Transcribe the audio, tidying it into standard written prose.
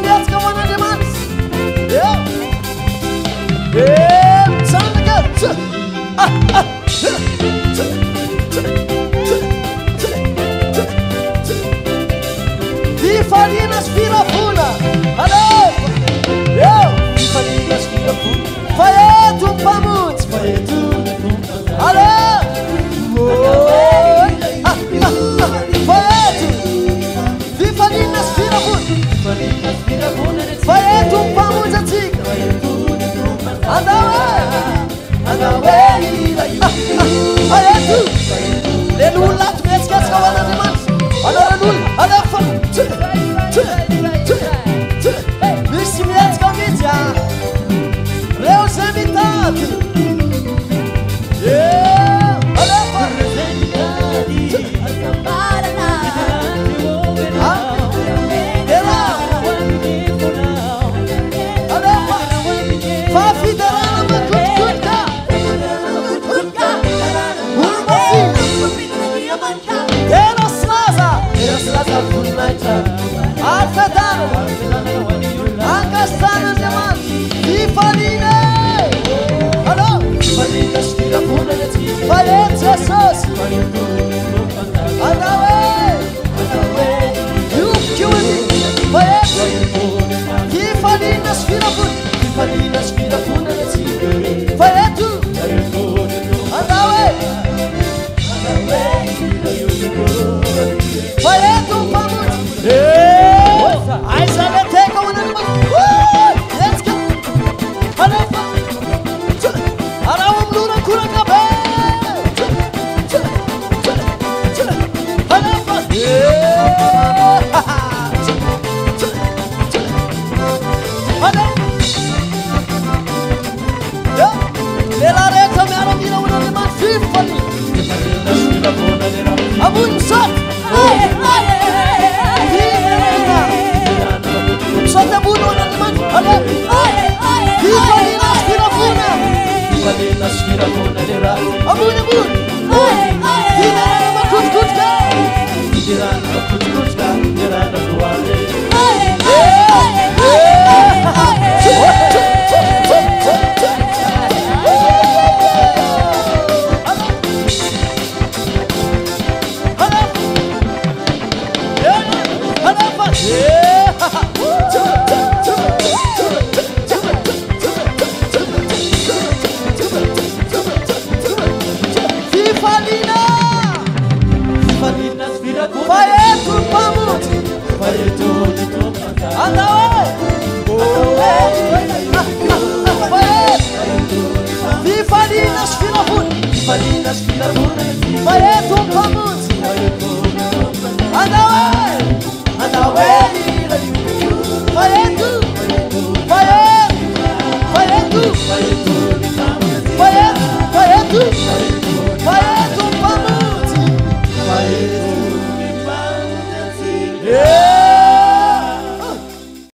Mieszka ładnie mac. Farina sfilafuna. Alô! Eu! Farina sfilafuna. Faeto pamut. Faeto. Alô! Faeto! Vi farina sfilafuna. Faeto pamut atika. Andawe. Faeto! Lelulat meskas kawana demans. Ana lul, ana fa. Wyśmiecka widzia Reusevitati Ale fa Fa fiderana kutka Era slaza funnaita Alfedano Ancastano diamant Di farine Allo Farina sfilafuna Faenza sos Andawe Chiudi Faenza Di farina sfilafuna Di farina sfilafuna Faenza Andawe Faenza pamut Aisa leteka wananima Let's go Halefa Arawam lura kurakabe Halefa Lela reka mearamina wananima Fifali Abun sot Sota buno wananima Fifalina sfilafuna Fifalina sfilafuna Abun abun Dirana makutkutka Dirana makutkutka Dirana kuwale Faeto pamut Faeto Andawe Vi farina sfilafuna Faeto pamut Andawe